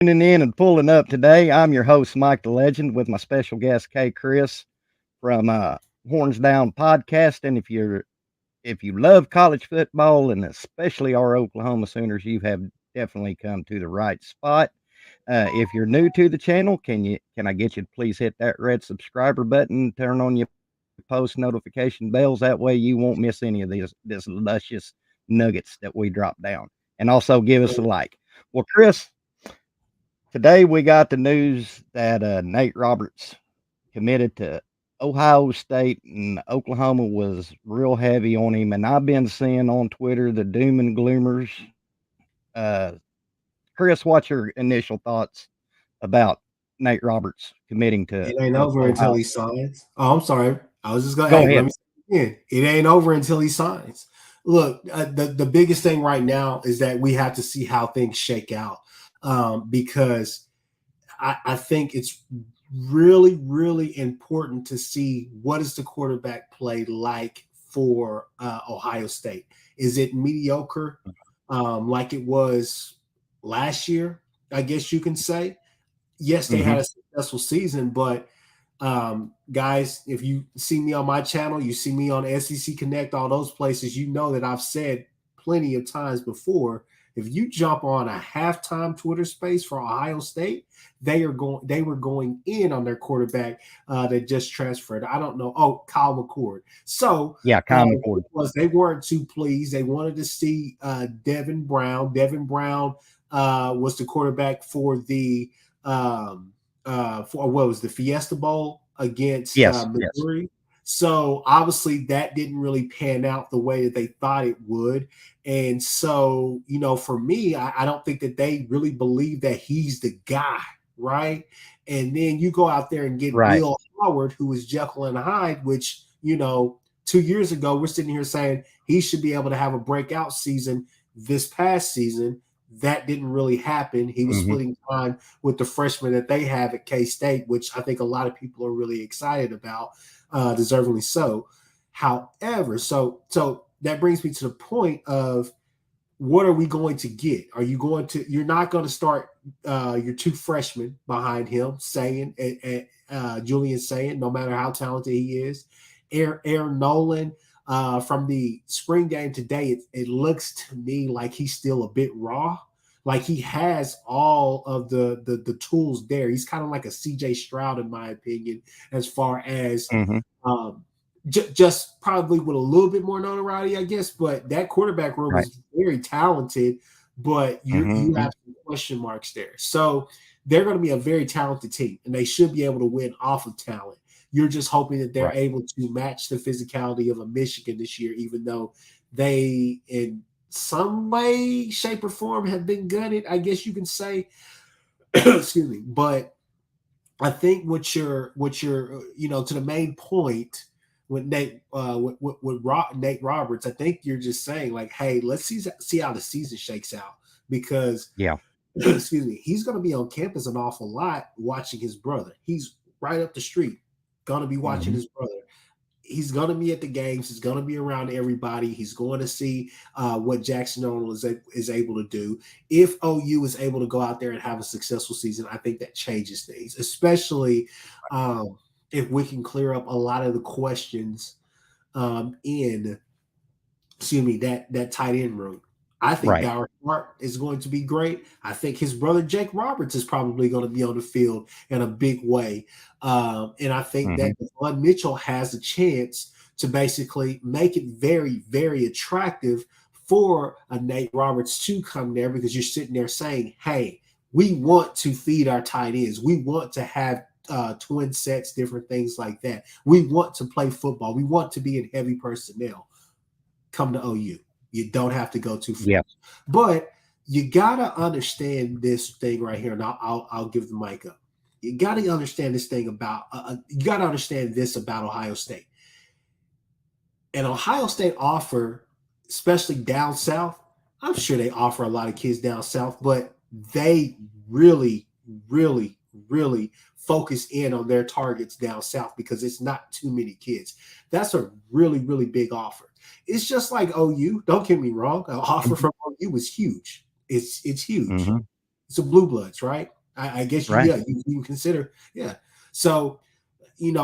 Tuning in and pulling up today. I'm your host, Mike the Legend, with my special guest, K. Chris from Horns Down Podcast. And if you love college football and especially our Oklahoma Sooners, you have definitely come to the right spot. If you're new to the channel, can I get you to please hit that red subscriber button, turn on your post notification bells. That way you won't miss any of this luscious nuggets that we drop down. And also give us a like. Well, Chris, today we got the news that Nate Roberts committed to Ohio State, and Oklahoma was real heavy on him. And I've been seeing on Twitter the doom and gloomers. Uh, Chris, what's your initial thoughts about Nate Roberts committing to It ain't over Ohio? until he signs. Oh, I'm sorry. I was just gonna. Go Hey, let ahead. me say it again. It ain't over until he signs. Look, the biggest thing right now is that we have to see how things shake out, because I think it's really important to see what is the quarterback play like for Ohio State. Is it mediocre, like it was last year? I guess you can say. Yes, they Hmm. had a successful season, but guys, if you see me on my channel, you see me on SEC Connect, all those places, you know that I've said plenty of times before. If you jump on a halftime Twitter space for Ohio State, they were going in on their quarterback that just transferred. I don't know. Oh, Kyle McCord. So Yeah, Kyle McCord. they weren't too pleased. They wanted to see Devin Brown. Devin Brown was the quarterback for the for what was the Fiesta Bowl against Yes, yes, Missouri. So obviously that didn't really pan out the way that they thought it would. And so, for me, I don't think that they really believe that he's the guy, right? And then you go out there and get right. Will Howard, who is Jekyll and Hyde, which, 2 years ago, we're sitting here saying he should be able to have a breakout season this past season. That didn't really happen. He was Hmm. splitting time with the freshman that they have at K-State, which I think a lot of people are really excited about, deservingly so. However, so that brings me to the point of what are we going to get? You're not going to start your two freshmen behind him, saying Julian saying, no matter how talented he is. Aaron Nolan, from the spring game today, it looks to me like he's still a bit raw. Like he has all of the tools there. He's kind of like a CJ Stroud, in my opinion, as far as Hmm. um, just probably with a little bit more notoriety, I guess. But that quarterback room Right. is very talented, but you Hmm. have some question marks there. So they're going to be a very talented team, and they should be able to win off of talent. You're just hoping that they're Right. able to match the physicality of a Michigan this year, even though they, in some way, shape, or form, have been gutted, I guess you can say. Excuse me. But I think what you're to the main point with Nate Roberts, I think you're just saying like, hey, let's see how the season shakes out because Yeah. excuse me, he's going to be on campus an awful lot watching his brother. He's right up the street, going to be watching Hmm. his brother. He's going to be at the games. He's going to be around everybody. He's going to see what Jackson Arnold is able to do. If OU is able to go out there and have a successful season, I think that changes things, especially if we can clear up a lot of the questions in, excuse me, that tight end room. I think Right. Darren Hart is going to be great. I think his brother Jake Roberts is probably going to be on the field in a big way, and I think Hmm. that Devon Mitchell has a chance to basically make it very, very attractive for a Nate Roberts to come there because you're sitting there saying, "Hey, we want to feed our tight ends. We want to have twin sets, different things like that. We want to play football. We want to be in heavy personnel. Come to OU. You don't have to go too far. Yeah. But you gotta understand this thing right here, and I'll give the mic up. You gotta understand this thing about you gotta understand this about Ohio State. And Ohio State offer, especially down south. I'm sure they offer a lot of kids down south, but they really, really, really focus in on their targets down south because it's not too many kids. That's a really, really big offer. It's just like OU. Don't get me wrong. An offer from OU is huge. It's huge. Hmm. some blue bloods, right? I guess you, Right. yeah, you consider, yeah. So,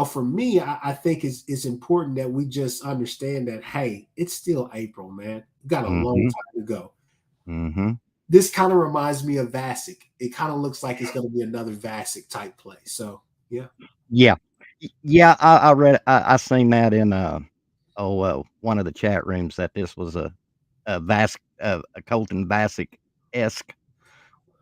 for me, I think it's important that we just understand that, hey, it's still April, man. We got a long Mm-hmm. time to go. Mm-hmm. This kind of reminds me of Vasic. It kind of looks like it's going to be another Vasic type play. So, yeah. Yeah. Yeah, I read I seen that in one of the chat rooms that this was a Colton Vasek-esque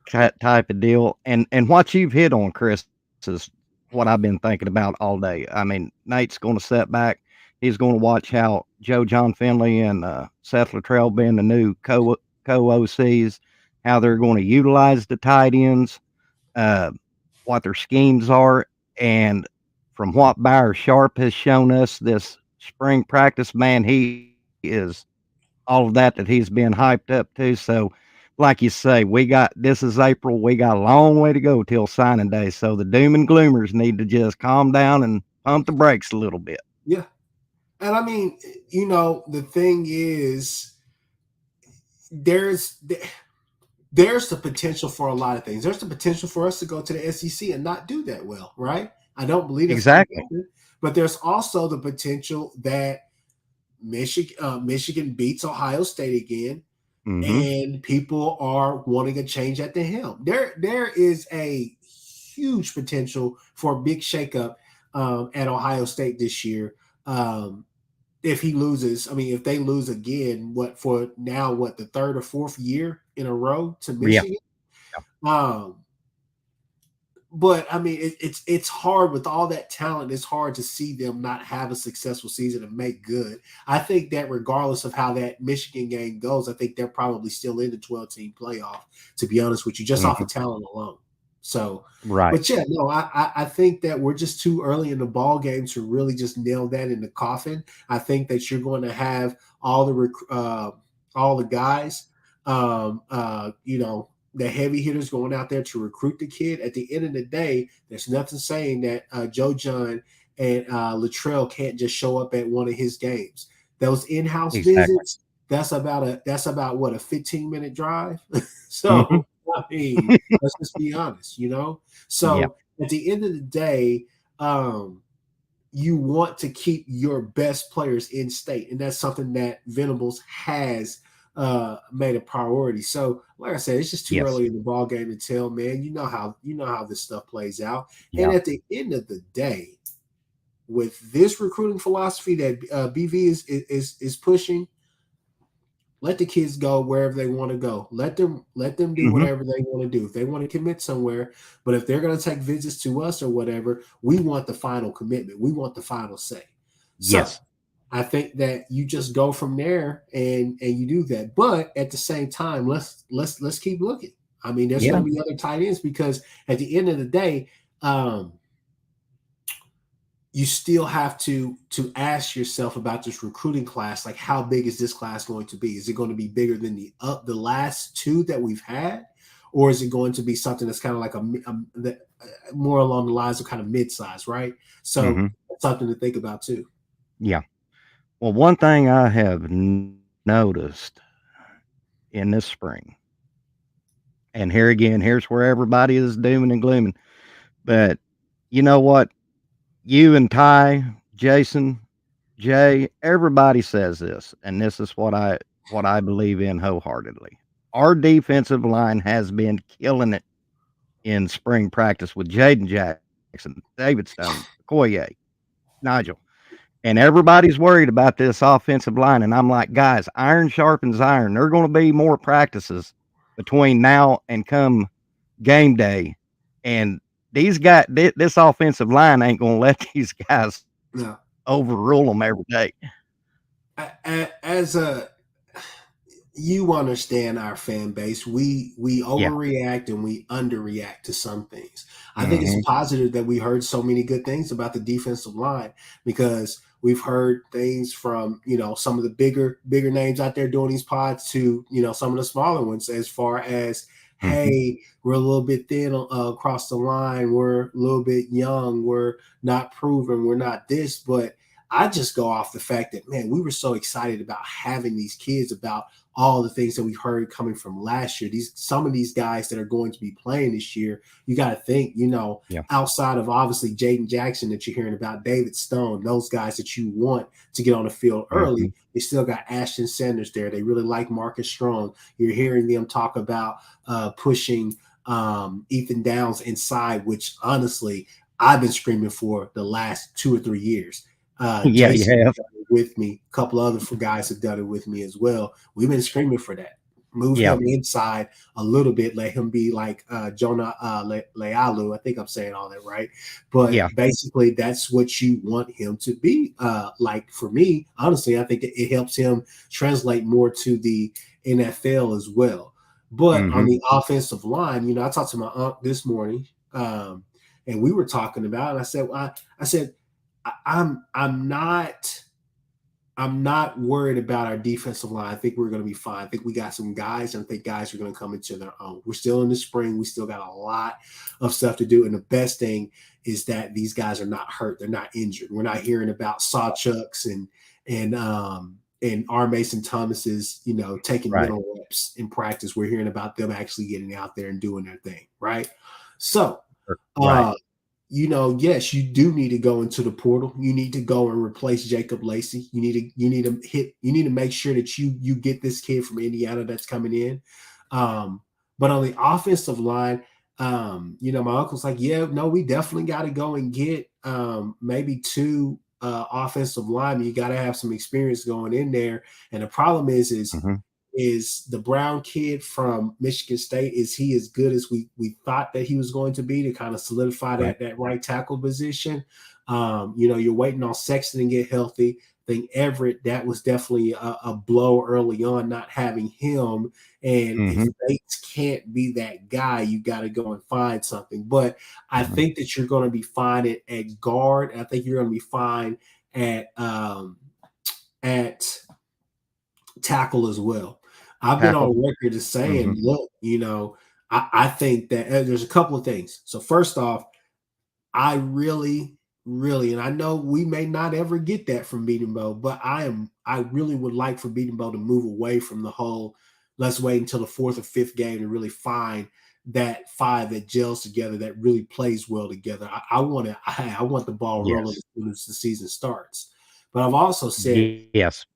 type of deal. And what you've hit on, Chris, is what I've been thinking about all day. I mean, Nate's going to set back. He's going to watch how Joe John Finley and Seth Luttrell being the new co OCs, how they're going to utilize the tight ends, uh, what their schemes are, and from what Byron Sharp has shown us this spring practice, man, he is all of that he's been hyped up to. So, like you say, this is April. We got a long way to go till signing day. So the doom and gloomers need to just calm down and pump the brakes a little bit. Yeah. And I mean, the thing is, there's there's the potential for a lot of things. There's the potential for us to go to the SEC and not do that well, right? I don't believe that's going to Exactly. happen. But there's also the potential that Michigan beats Ohio State again, Mm-hmm. and people are wanting a change at the helm. There is a huge potential for a big shakeup at Ohio State this year. If he loses, I mean, if they lose again, what the third or fourth year in a row to Yeah. Michigan? Um, but I mean, it's hard with all that talent. It's hard to see them not have a successful season and make good. I think that regardless of how that Michigan game goes, I think they're probably still in the 12-team playoff. To be honest with you, just off Mm-hmm. of talent alone. So, Right. but yeah, no, I think that we're just too early in the ball game to really just nail that in the coffin. I think that you're going to have all the guys, the heavy hitters going out there to recruit the kid. At the end of the day, there's nothing saying that Joe John and Luttrell can't just show up at one of his games. Those in-house Exactly. visits, that's about what, a 15-minute drive. Mm-hmm. So I mean, let's just be honest, Yeah. So at the end of the day, you want to keep your best players in state, and that's something that Venables has made a priority. So, like I said, it's just too Yes. early in the ball game to tell, man. You know how this stuff plays out. And Yeah. at the end of the day, with this recruiting philosophy that BV is pushing, let the kids go wherever they want to go. Let them do Mm-hmm. whatever they want to do. If they want to commit somewhere, but if they're going to take visits to us or whatever, we want the final commitment. We want the final say. So Yes. I think that you just go from there and you do that. But at the same time, let's keep looking. I mean, there's Yeah. going to be other tight ends because at the end of the day, you still have to ask yourself about this recruiting class. Like, how big is this class going to be? Is it going to be bigger than the last two that we've had, or is it going to be something that's kind of like more along the lines of kind of mid-size, right? So Mm-hmm. that's something to think about too. Yeah. Well, one thing I have noticed in this spring, and here again, here's where everybody is dooming and glooming. But you know what? You and Ty, Jason, Jay, everybody says this, and this is what I believe in wholeheartedly. Our defensive line has been killing it in spring practice with Jaden Jackson, David Stone, Okoye, Nigel. And everybody's worried about this offensive line. And I'm like, guys, iron sharpens iron. There are going to be more practices between now and come game day. And this offensive line ain't going to let these guys Now, overrule them every day. as a you understand our fan base. We Yeah. overreact and we underreact to some things. I think it's Hmm. positive that we heard so many good things about the defensive line because we've heard things from some of the bigger names out there doing these pods to some of the smaller ones as far as, Hmm. hey, we're a little bit thin across the line, we're a little bit young, we're not proven, we're not this, but I just go off the fact that, man, we were so excited about having these kids, about all the things that we heard coming from last year. Some of these guys that are going to be playing this year, you got to think, Yeah. outside of obviously Jaden Jackson that you're hearing about, David Stone, those guys that you want to get on the field early. You still got Ashton Sanders there. They really like Marcus Strong. You're hearing them talk about pushing Ethan Downs inside, which honestly I've been screaming for the last 2 or 3 years. Yeah, you Jason have. done it with me. A couple other guys have done it with me as well. We've been screaming for that. Move Yeah. him inside a little bit. Let him be like Jonah Lealu. I think I'm saying all that right. But Yeah. basically, that's what you want him to be. Like for me, honestly, I think it helps him translate more to the NFL as well. But on the offensive line, I talked to my aunt this morning, and we were talking about it. I said, I'm not worried about our defensive line. I think we're going to be fine. I think we got some guys, and I think guys are going to come into their own. We're still in the spring. We still got a lot of stuff to do. And the best thing is that these guys are not hurt. They're not injured. We're not hearing about Sawchucks and R. Mason Thomas's, taking Right. mental reps in practice. We're hearing about them actually getting out there and doing their thing. Right. So, Right. yes, you do need to go into the portal. You need to go and replace Jacob Lacey. You need to make sure that you get this kid from Indiana that's coming in. But on the offensive line, my uncle's like, yeah, no, we definitely got to go and get maybe 2 offensive linemen. You got to have some experience going in there. And the problem is the Brown kid from Michigan State, is he as good as we thought that he was going to be to kind of solidify that right tackle position? You're waiting on Sexton to get healthy. I think Everett, that was definitely a blow early on, not having him. And if Bates can't be that guy, you got to go and find something. But I think that you're going to be fine at guard. I think you're going to be fine at tackle as well. I've been on record as saying, look, I think that there's a couple of things. So first off, I really, and I know we may not ever get that from Beatonbow, but I really would like for Beatonbow to move away from the whole, let's wait until the 4th or 5th game to really find that 5 that gels together, that really plays well together. I want the ball rolling as soon as the season starts. But I've also said, Yes.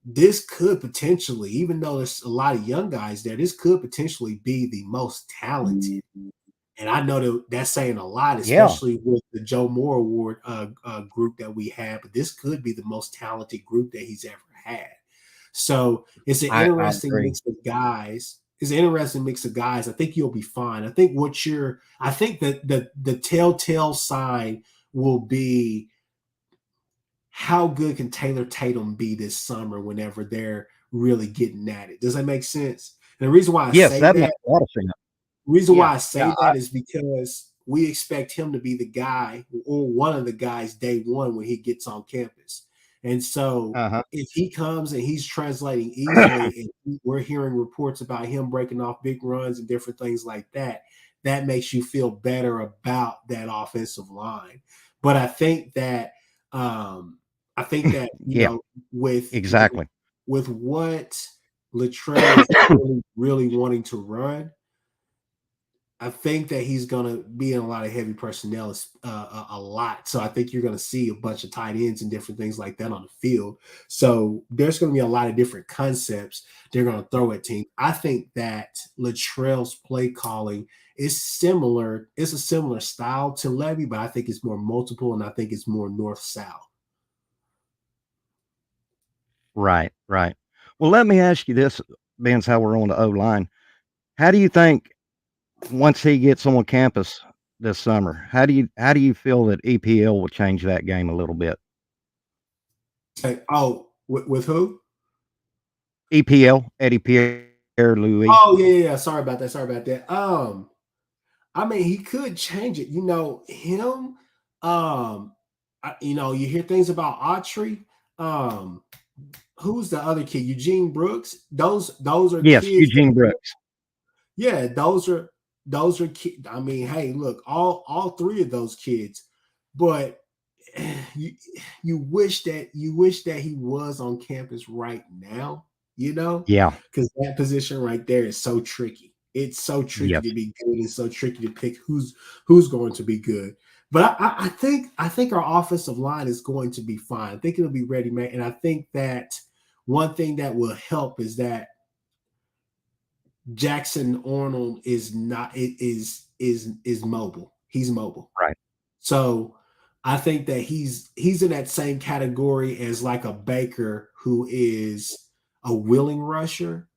this could potentially, even though there's a lot of young guys there, this could potentially be the most talented. And I know that's saying a lot, especially with the Joe Moore Award group that we have. But this could be the most talented group that he's ever had. So it's an interesting mix of guys. I think you'll be fine. I think that the telltale sign will be, how good can Taylor Tatum be this summer whenever they're really getting at it? Does that make sense? And the reason why I say that makes a lot of sense. why I say that is because we expect him to be the guy or one of the guys day one when he gets on campus. And so if he comes and he's translating easily and we're hearing reports about him breaking off big runs and different things like that, that makes you feel better about that offensive line. But I think that with what Latrell is really wanting to run, I think that he's going to be in a lot of heavy personnel a lot. So I think you're going to see a bunch of tight ends and different things like that on the field. So there's going to be a lot of different concepts they're going to throw at teams. I think that Latrell's play calling is similar. It's a similar style to Levy, but I think it's more multiple, and I think it's more north-south. Right. Well, let me ask you this, being how we're on the O-line. How do you think, once he gets on campus this summer, how do you feel that EPL will change that game a little bit? With who? EPL, Eddie Pierre-Louis. Oh yeah. Sorry about that. I mean, he could change it. Him. You hear things about Autry. Who's the other kid? Eugene Brooks. Those are kids. Eugene Brooks. Yeah, those are kids. I mean, hey, look, all 3 of those kids, but you wish that he was on campus right now. Yeah. because that position right there is so tricky. It's so tricky Yes. to be good and so tricky to pick who's going to be good. But I think our offensive line is going to be fine. I think it'll be ready made, and I think that one thing that will help is that Jackson Arnold is not it is mobile. He's mobile. Right. So I think that he's in that same category as like a Baker who is a willing rusher.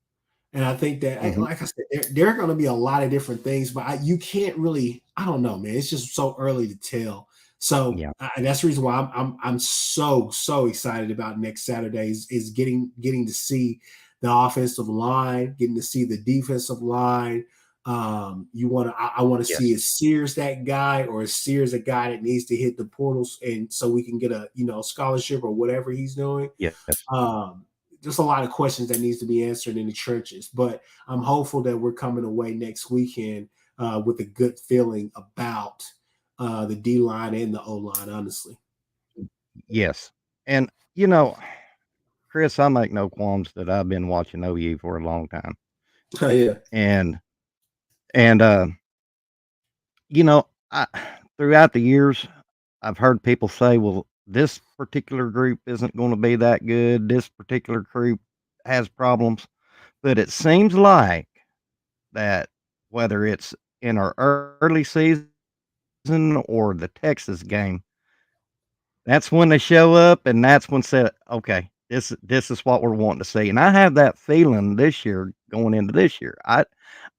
And I think that, Mhm. like I said, there are going to be a lot of different things, but you can't really. I don't know, man. It's just so early to tell. So Yeah. that's the reason why I'm so excited about next Saturday is getting to see the offensive line, getting to see the defensive line. I want to see Yes. is Sears that guy, or is Sears a guy that needs to hit the portals and so we can get a scholarship or whatever he's doing. Yes. Um, just a lot of questions that needs to be answered in the trenches. But I'm hopeful that we're coming away next weekend with a good feeling about the D line and the O line. Honestly, Yes. And, you know, Chris, I make no qualms that I've been watching OU for a long time. oh, yeah, And and you know, I throughout the years I've heard people say, well, this particular group isn't going to be that good. This particular group has problems. But it seems like that whether it's in our early season or the Texas game, that's when they show up, and that's when said, "Okay, this is what we're wanting to see." And I have that feeling this year going into this year.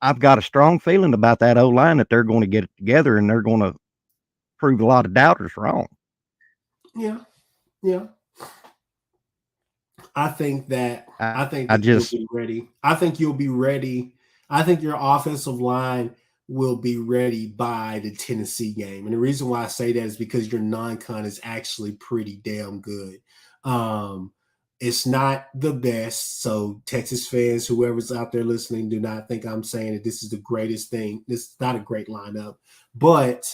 I've got a strong feeling about that O line that they're going to get it together and they're going to prove a lot of doubters wrong. yeah, yeah. I think I that you'll just be ready. I think you'll be ready. I think your offensive line will be ready by the Tennessee game. And the reason why I say that is because your non-con is actually pretty damn good. Um, it's not the best. So Texas fans, whoever's out there listening, do not think I'm saying that this is the greatest thing. This is not a great lineup, but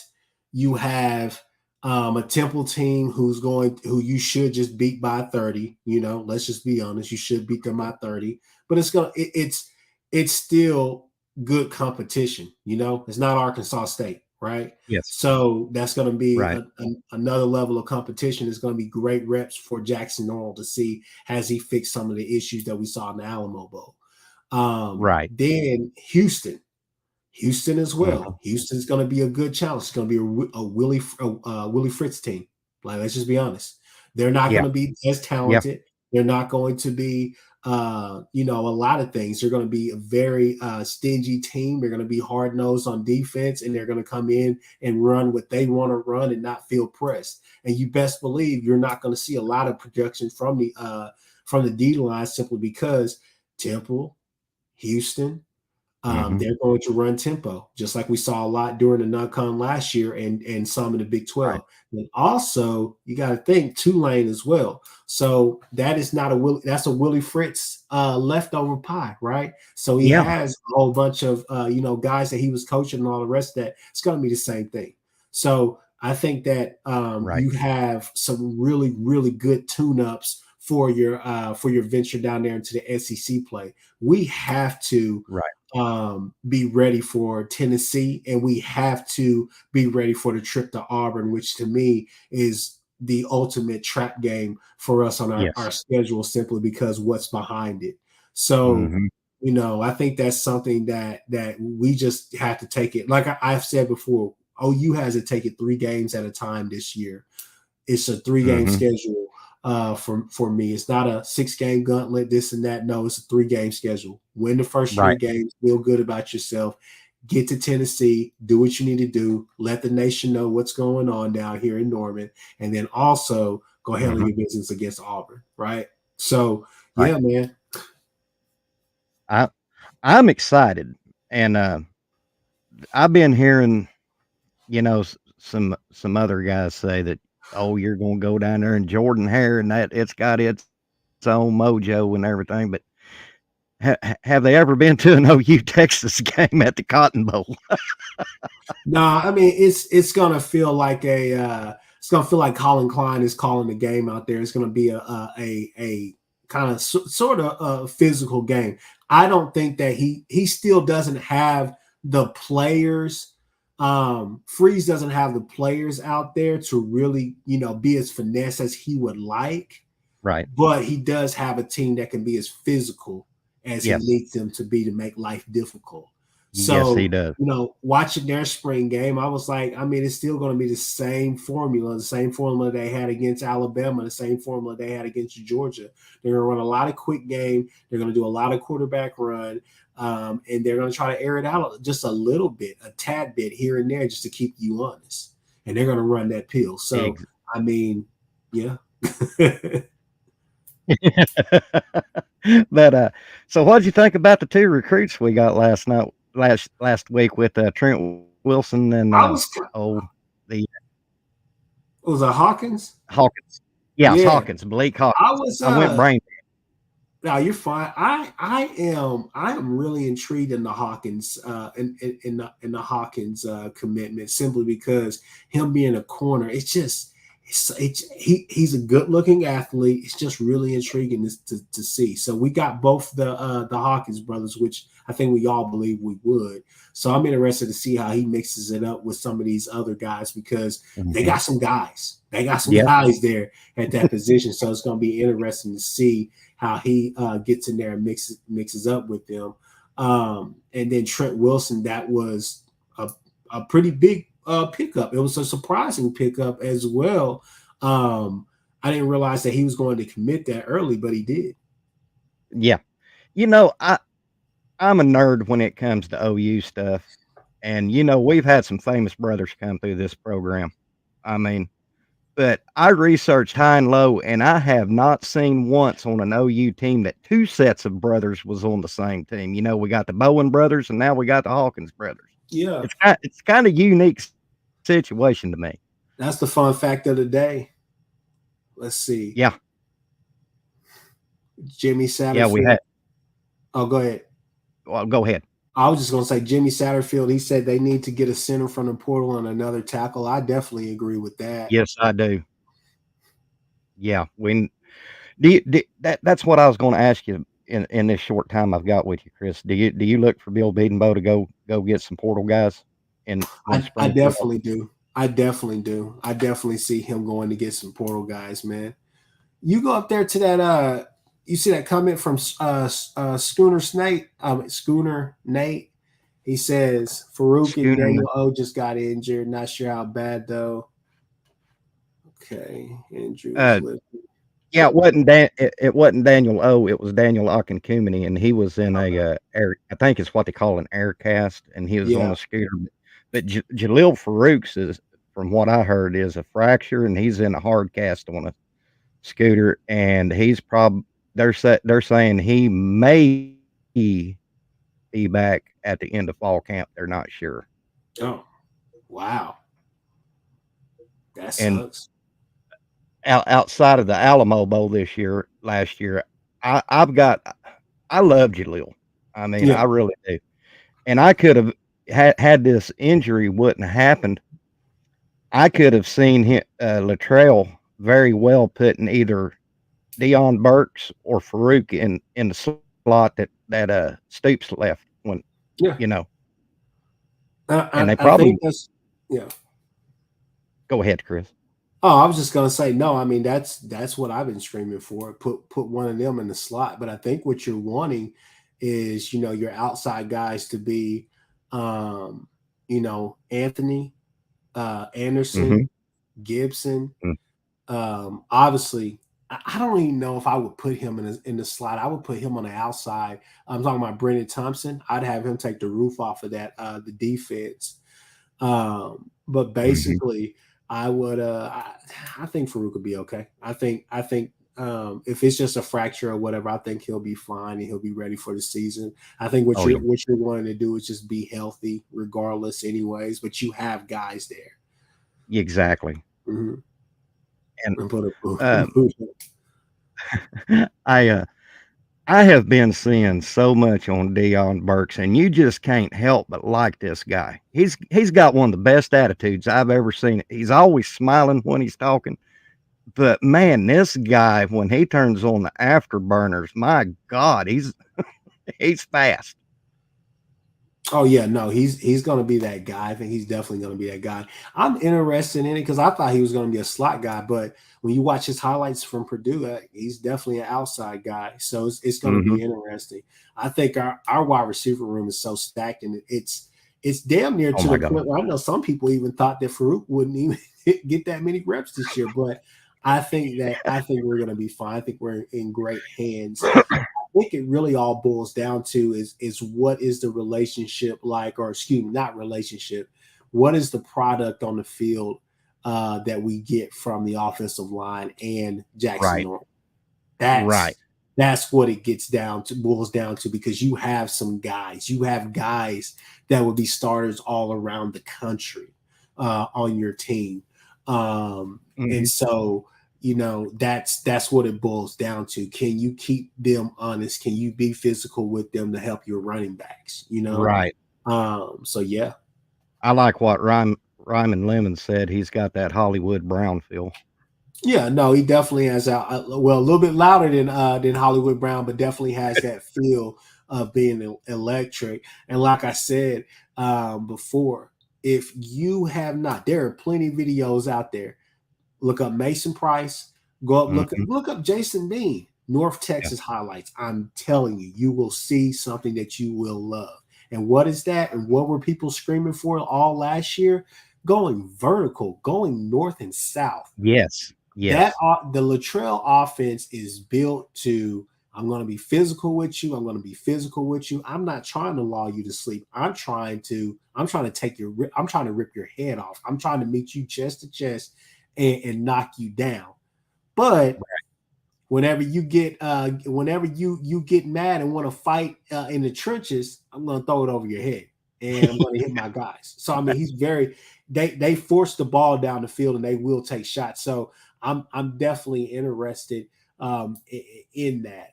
you have a Temple team who you should just beat by 30. Let's just be honest. You should beat them by 30. But it's still good competition. It's not Arkansas State, right? yes, So that's going to be right, another level of competition. It's going to be great reps for Jackson Norrell to see has he fixed some of the issues that we saw in the Alamo Bowl. right. Then Houston as Mhm. well. Houston's going to be a good challenge. It's going to be a Willie Fritz team. Like, let's just be honest. They're not Yeah, going to be as yeah, talented. They're not going to be, a lot of things. They're going to be a very stingy team. They're going to be hard nosed on defense, and they're going to come in and run what they want to run and not feel pressed. And you best believe you're not going to see a lot of production from the D line simply because Temple, Houston, mhm, they're going to run tempo, just like we saw a lot during the non-con last year and some in the Big right. 12. And also, you got to think Tulane as well. So that is not that's a Willie Fritz leftover pie, right? So he Yeah, has a whole bunch of guys that he was coaching and all the rest of that. It's going to be the same thing. So I think that right, you have some really, really good tune-ups for your venture down there into the SEC play. We have to right. be ready for Tennessee, and we have to be ready for the trip to Auburn, which to me is the ultimate trap game for us on our Yes. schedule simply because what's behind it. So, Mhm. I think that's something that we just have to take it. Like I've said before, OU has to take it 3 games at a time this year. It's a 3 game Mhm. schedule for me. It's not a 6 game gauntlet, this and that. No, it's a 3 game schedule. Win the first three Right. games, feel good about yourself. Get to Tennessee, do what you need to do, let the nation know what's going on down here in Norman, and then also go handle Mhm. your business against Auburn, right? So, Right. yeah, man. I I'm excited, and I've been hearing, some other guys say that, "Oh, you're gonna go down there in Jordan Hare, and that it's got its own mojo and everything." But have they ever been to an OU Texas game at the Cotton Bowl? Nah, I mean it's gonna feel like Colin Klein is calling the game out there. It's gonna be a kind of sort of a physical game. I don't think that he still doesn't have the players. Freeze doesn't have the players out there to really, be as finesse as he would like. Right. But he does have a team that can be as physical as he Yes. needs them to be to make life difficult. Yes, So, he does. watching their spring game, I was like, I mean, it's still going to be the same formula they had against Alabama, the same formula they had against Georgia. They're going to run a lot of quick game. They're going to do a lot of quarterback run. And they're going to try to air it out just a little bit, a tad bit here and there, just to keep you honest. And they're going to run that pill. So, I mean, yeah. But so what'd you think about the two recruits we got last week with Trent Wilson and it was a Hawkins? Hawkins. Yeah, it's Hawkins, Blake Hawkins. I went brain. No, you're fine. I am really intrigued in the Hawkins in the Hawkins commitment, simply because him being a corner, he's a good looking athlete. It's just really intriguing to see. So we got both the Hawkins brothers, which I think we all believe we would. So I'm interested to see how he mixes it up with some of these other guys, because they got some guys. They got some guys there at that position. So it's going to be interesting to see how he gets in there and mixes up with them. And then Trent Wilson, that was a pretty big pickup. It was a surprising pickup as well. I didn't realize that he was going to commit that early, but he did. Yeah. I'm a nerd when it comes to OU stuff. And, we've had some famous brothers come through this program. I mean, but I researched high and low, and I have not seen once on an OU team that two sets of brothers was on the same team. We got the Bowen brothers, and now we got the Hawkins brothers. Yeah. It's kind of unique situation to me. That's the fun fact of the day. Let's see. Yeah. Jimmy Satterfield. Yeah, we had. Oh, go ahead. Well, go ahead. I was just going to say Jimmy Satterfield, he said they need to get a center from the portal and another tackle. I definitely agree with that. Yes, I do. Yeah. That's what I was going to ask you in this short time I've got with you, Chris. Do you look for Bill Bedenbaugh to go get some portal guys? I definitely do. I definitely see him going to get some portal guys, man. You go up there to that you see that comment from Schooner Nate. He says Farouk and Daniel O just got injured. Not sure how bad though. Okay, Andrew. Yeah, it wasn't Daniel O. It was Daniel Akinkumeni, and he was in I think it's what they call an air cast, and he was on a scooter. But Jalil Farouk's is, from what I heard, is a fracture, and he's in a hard cast on a scooter, and he's they're saying he may be back at the end of fall camp. They're not sure. Oh, wow. That sucks. Outside of the Alamo Bowl last year, I love Jalil. I mean, I really do. And I could have had this injury wouldn't have happened. I could have seen him, Latrell very well putting either Dion Burks or Farouk in the slot that Stoops left when, and they probably Go ahead, Chris. Oh, I was just gonna say no. I mean, that's what I've been screaming for. Put one of them in the slot. But I think what you're wanting is, your outside guys to be, Anthony, Anderson, Gibson. Obviously, I don't even know if I would put him in the slot. I would put him on the outside. I'm talking about Brendan Thompson. I'd have him take the roof off of that the defense. But basically, I would. I think Farouk would be okay. I think if it's just a fracture or whatever, I think he'll be fine and he'll be ready for the season. I think what you're wanting to do is just be healthy, regardless, anyways. But you have guys there. Exactly. Mm-hmm. And I have been seeing so much on Dion Burks, and you just can't help but like this guy. He's got one of the best attitudes I've ever seen. He's always smiling when he's talking. But man, this guy, when he turns on the afterburners, my God, he's fast. Oh yeah, no, he's going to be that guy. I think he's definitely going to be that guy. I'm interested in it because I thought he was going to be a slot guy, but when you watch his highlights from Purdue, he's definitely an outside guy. So it's going to Hmm. be interesting. I think our wide receiver room is so stacked, and it's damn near Oh to my the God. point where I know some people even thought that Farouk wouldn't even get that many reps this year. But I think we're going to be fine. I think we're in great hands. Think it really all boils down to is what is the relationship like, or excuse me, not relationship. What is the product on the field that we get from the offensive line and Jackson Right. North? Right. That's what it gets down to, boils down to, because you have you have guys that would be starters all around the country on your team, and Hmm. so that's what it boils down to. Can you keep them honest? Can you be physical with them to help your running backs? Right. So yeah. I like what Ryman Lemon said. He's got that Hollywood Brown feel. Yeah, no, he definitely has well, a little bit louder than Hollywood Brown, but definitely has that feel of being electric. And like I said before, if you have not, there are plenty of videos out there. Look up Mason Price. Go up, Hmm. look up Jason Bean, North Yeah. Texas highlights. I'm telling you, you will see something that you will love. And what is that? And what were people screaming for all last year? Going vertical, going north and south. Yes. That Yes. the Latrell offense is built to. I'm going to be physical with you. I'm going to be physical with you. I'm not trying to lull you to sleep. I'm trying to take your. I'm trying to rip your head off. I'm trying to meet you chest to chest and knock you down. But whenever you get mad and want to fight in the trenches, I'm going to throw it over your head and I'm going to hit my guys. So I mean, he's very. They force the ball down the field and they will take shots. So I'm definitely interested in that.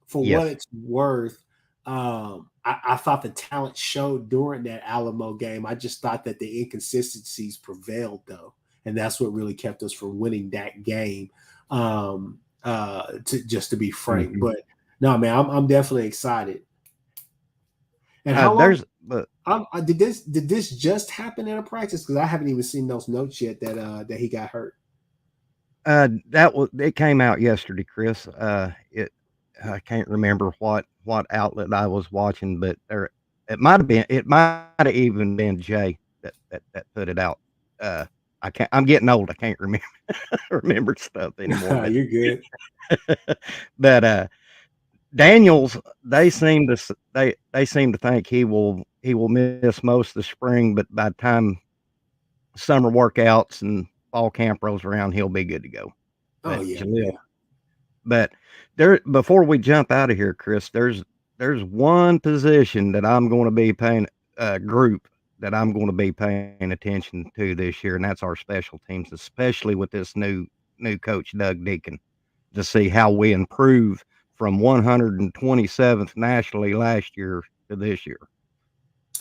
For what Yes. it's worth, I thought the talent showed during that Alamo game. I just thought that the inconsistencies prevailed, though, and that's what really kept us from winning that game. To just to be frank, Hmm. but no, man, I'm definitely excited. And how long? There's but Did this just happen in a practice? Because I haven't even seen those notes yet that he got hurt. that was it came out yesterday, Chris. It I can't remember what outlet I was watching, but it might have even been Jay that put it out. Uh, I'm getting old. I can't remember remember stuff anymore. But You're good. but Daniels, they seem to think he will miss most of the spring, but by the time summer workouts and fall camp rolls around, he'll be good to go. Oh But yeah, Jaleel, yeah. but there before we jump out of here, Chris, there's one position that I'm going to be paying group that I'm going to be paying attention to this year, and that's our special teams, especially with this new coach Doug Deacon, to see how we improve from 127th nationally last year to this year.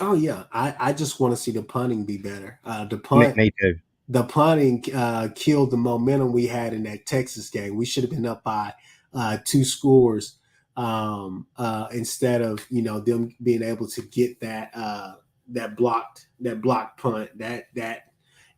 Oh yeah. I just want to see the punting be better. Me too. The punting killed the momentum we had in that Texas game. We should have been up by two scores instead of them being able to get that blocked punt.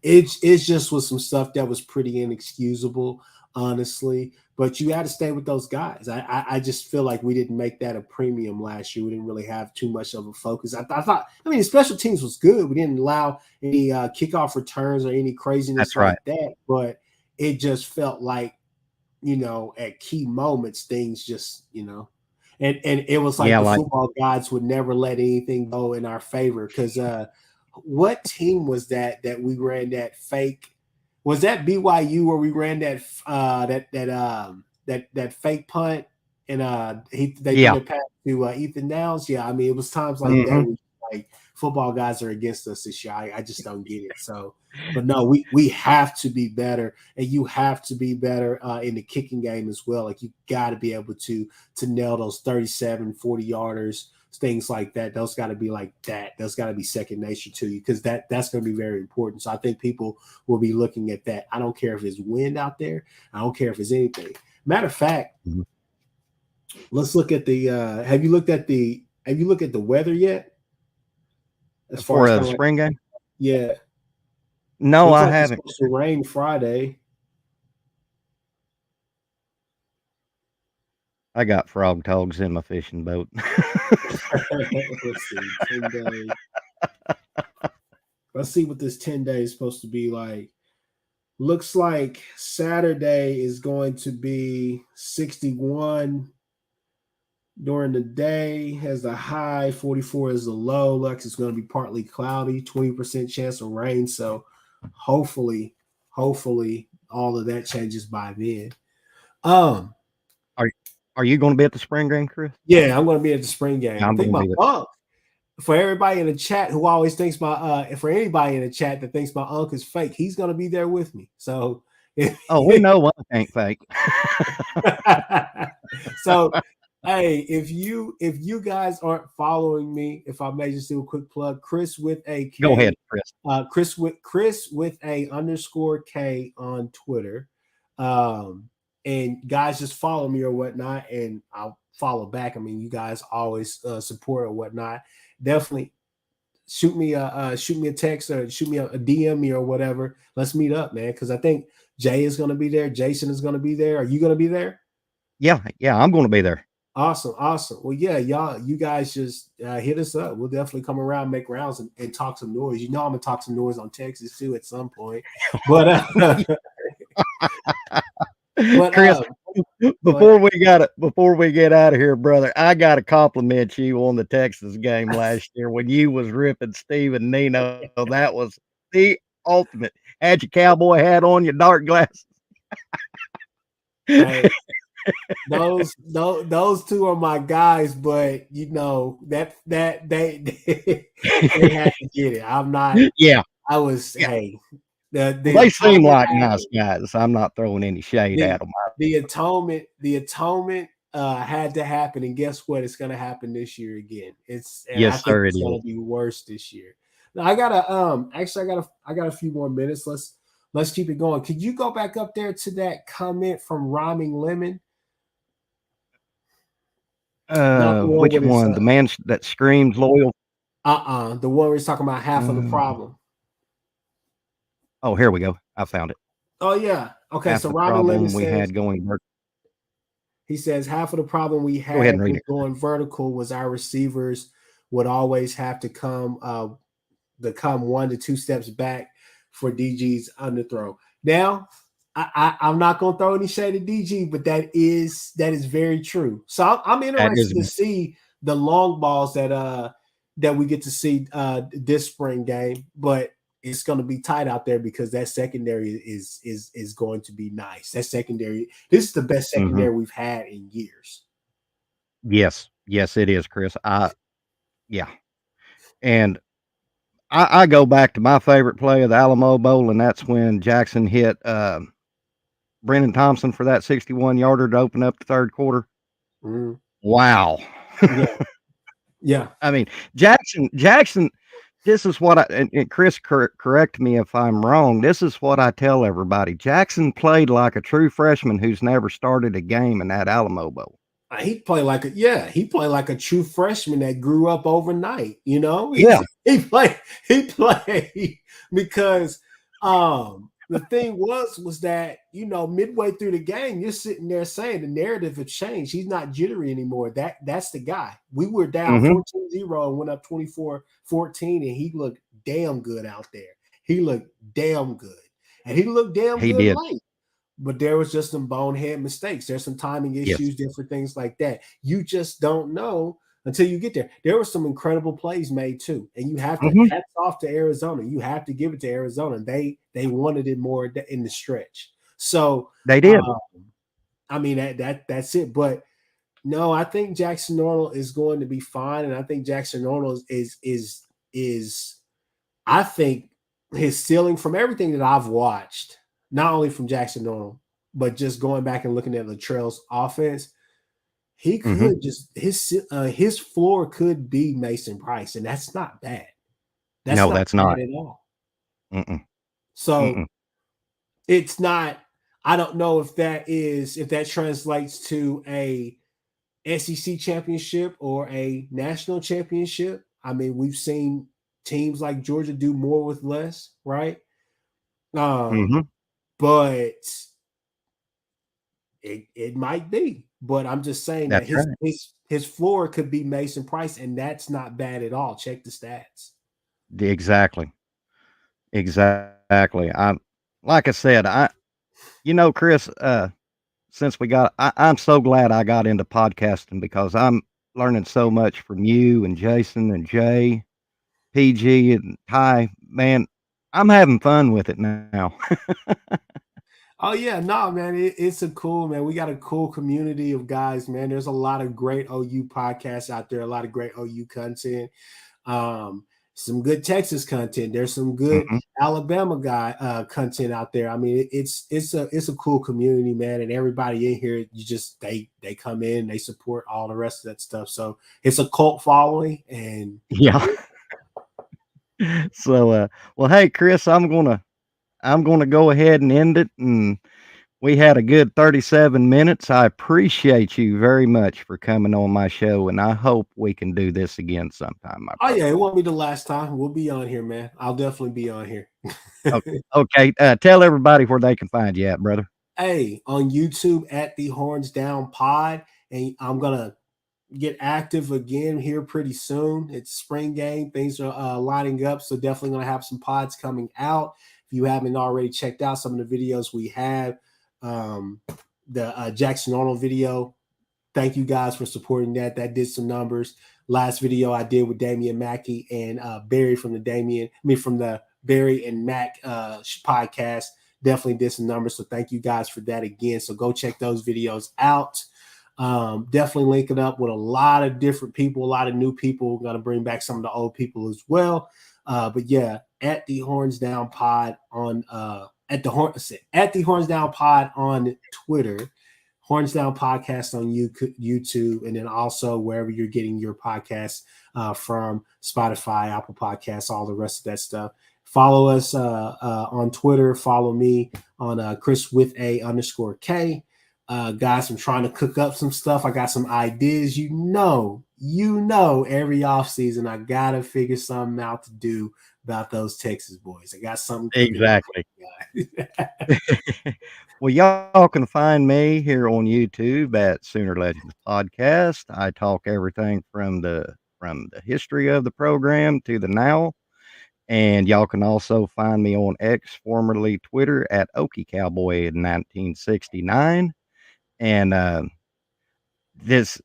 It just was some stuff that was pretty inexcusable, honestly. But you got to stay with those guys. I just feel like we didn't make that a premium last year. We didn't really have too much of a focus. I thought, I mean, the special teams was good. We didn't allow any kickoff returns or any craziness That's right. like that. But it just felt like, at key moments, things just, and it was like Yeah, the like football gods would never let anything go in our favor because what team was that we ran that fake? Was that BYU where we ran that fake punt and they threw yeah. their pass to Ethan Downs? Yeah, I mean it was times like that Hmm. where like football guys are against us this year. I just don't get it. So, but no, we have to be better, and you have to be better in the kicking game as well. Like you got to be able to nail those 37, 40 yarders things like that. Those got to be like that. Those got to be second nature to you because that's going to be very important. So I think people will be looking at that. I don't care if it's wind out there. I don't care if it's anything. Matter of fact, let's look at the. Have you looked at the weather yet? As far For as the spring game? yeah. No, Looks I like it's haven't. supposed to rain Friday. I got frog togs in my fishing boat. Let's see, 10 days. Let's see what this 10 days is supposed to be like. Looks like Saturday is going to be 61 during the day, has the high, 44 is the low. Looks it's going to be partly cloudy, 20% chance of rain. So hopefully all of that changes by then. Are you going to be at the spring game, Chris? Yeah, I'm going to be at the spring game. Yeah, I think my for everybody in the chat who always thinks for anybody in the chat that thinks my uncle is fake, he's going to be there with me. So, we know one ain't fake. So, hey, if you guys aren't following me, if I may just do a quick plug, Chris with a K. Go ahead, Chris. Chris with a _K on Twitter. And guys, just follow me or whatnot, and I'll follow back. I mean, you guys always support or whatnot. Definitely shoot me a text or shoot me a DM me or whatever. Let's meet up, man. Because I think Jay is going to be there. Jason is going to be there. Are you going to be there? Yeah, I'm going to be there. Awesome. Well, yeah, you guys just hit us up. We'll definitely come around, make rounds, and talk some noise. You know, I'm gonna talk some noise on Texas too at some point. But Chris, before we get out of here, brother, I got to compliment you on the Texas game last year when you was ripping Steve and Nino. That was the ultimate. Had your cowboy hat on, your dark glasses. Hey, those two are my guys, but you know that they had to get it. I'm not. Yeah, I was. Yeah. Hey. They seem like nice guys. I'm not throwing any shade at them. The atonement had to happen, and guess what? It's going to happen this year again. It's going to be worse this year. Now, I got a few more minutes. Let's keep it going. Could you go back up there to that comment from Rhyming Lemon? Which one? The man that screams loyal? The one where he's talking about half of the problem. Oh, here we go. I found it. Oh, yeah. Okay, half so the Robin Lemon we had going vertical. He says half of the problem we had going vertical was our receivers would always have to come 1 to 2 steps back for DG's underthrow. Now, I'm not going to throw any shade at DG, but that is very true. So I'm interested to see the long balls that we get to see this spring game, but it's going to be tight out there because that secondary is going to be nice. That secondary, this is the best secondary we've had in years. Yes, it is, Chris. And I go back to my favorite play of the Alamo Bowl, and that's when Jackson hit Brendan Thompson for that 61-yarder to open up the third quarter. Wow. Yeah. I mean, Jackson. This is what and Chris, correct me if I'm wrong. This is what I tell everybody. Jackson played like a true freshman who's never started a game in that Alamo Bowl. He played like a true freshman that grew up overnight. You know, he played because the thing was that, you know, midway through the game, you're sitting there saying the narrative has changed. He's not jittery anymore. That's the guy. We were down 14-0 and went up 24-14, and he looked damn good out there. He looked damn good. And he looked damn good late. But there was just some bonehead mistakes. There's some timing issues, different things like that. You just don't know until you get there. There were some incredible plays made too. And you have to hats off to Arizona. You have to give it to Arizona. They wanted it more in the stretch. So they did. I mean, that's it. But no, I think Jackson Arnold is going to be fine. And I think Jackson Arnold is I think his ceiling from everything that I've watched, not only from Jackson Arnold, but just going back and looking at Latrell's offense, he Mhm. could just his floor could be Mason Price, and that's not bad. That's No, not that's bad not. at all. Mm-mm. So Mm-mm. it's not. I don't know if that translates to a SEC championship or a national championship. I mean, we've seen teams like Georgia do more with less, right? Mhm. But it might be. But I'm just saying that That's right. his floor could be Mason Price, and that's not bad at all. Check the stats. Exactly. Exactly. Like I said, Chris, since I'm so glad I got into podcasting because I'm learning so much from you and Jason and Jay, PG and Ty. Man, I'm having fun with it now. Oh yeah, no, man, it's a cool man. We got a cool community of guys, man. There's a lot of great OU podcasts out there, a lot of great OU content. Um, some good Texas content. There's some good Mhm. Alabama guy content out there. I mean, it's a cool community, man. And everybody in here, you just they come in, they support all the rest of that stuff. So it's a cult following, and Yeah. So, well, hey, Chris, I'm gonna go ahead and end it, and we had a good 37 minutes. I appreciate you very much for coming on my show, and I hope we can do this again sometime, my oh brother. yeah, it won't be the last time. We'll be on here, man. I'll definitely be on here. O okay, tell everybody where they can find you at, brother. Hey, on YouTube at the Horns Down Pod, and I'm gonna get active again here pretty soon. It's spring game; things are lining up, so definitely gonna have some pods coming out. If you haven't already checked out some of the videos we have, um, the Jackson Arnold video, thank you guys for supporting that. That did some numbers. Last video I did with Damian Mackey and Barry from from the Barry and Mac podcast, definitely did some numbers. So thank you guys for that again. So go check those videos out. Definitely linking up with a lot of different people, a lot of new people. We're going to bring back some of the old people as well. But yeah, at the Horns Down Pod on at the Horns Down Pod on Twitter. Horns Down Podcast on YouTube, and then also wherever you're getting your podcasts from, Spotify, Apple Podcasts, all the rest of that stuff. Follow us on Twitter. Follow me on Chris with a_K. Guys, I'm trying to cook up some stuff. I got some ideas. Every offseason I gotta figure something out to do about those Texas boys. I got something cooking up for Exactly. you guys. Well, y'all can find me here on YouTube at Sooner Legends Podcast. I talk everything from the history of the program to the now. And y'all can also find me on X, formerly Twitter, at Okie Cowboy in 1969. And this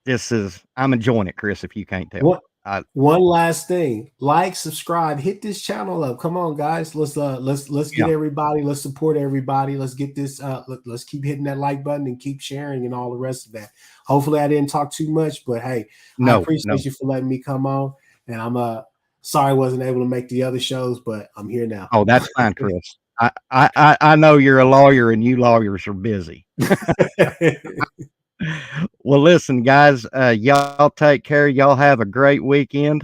this is I'm enjoying it, Chris, if you can't tell. What I One last thing, like, subscribe, hit this channel up. Come on, guys. Let's get Yeah, everybody. Let's support everybody. Let's get this. Let's keep hitting that like button and keep sharing and all the rest of that. Hopefully, I didn't talk too much, but hey, I no, appreciate no. you for letting me come on. And I'm sorry I wasn't able to make the other shows, but I'm here now. Oh, that's fine, Chris. I know you're a lawyer and you lawyers are busy. Well, listen, guys, y'all take care. Y'all have a great weekend.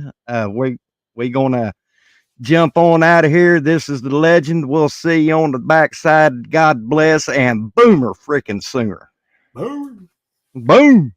We gonna jump on out of here. This is the legend. We'll see you on the backside. God bless and boomer freaking sooner. Boom. Boom.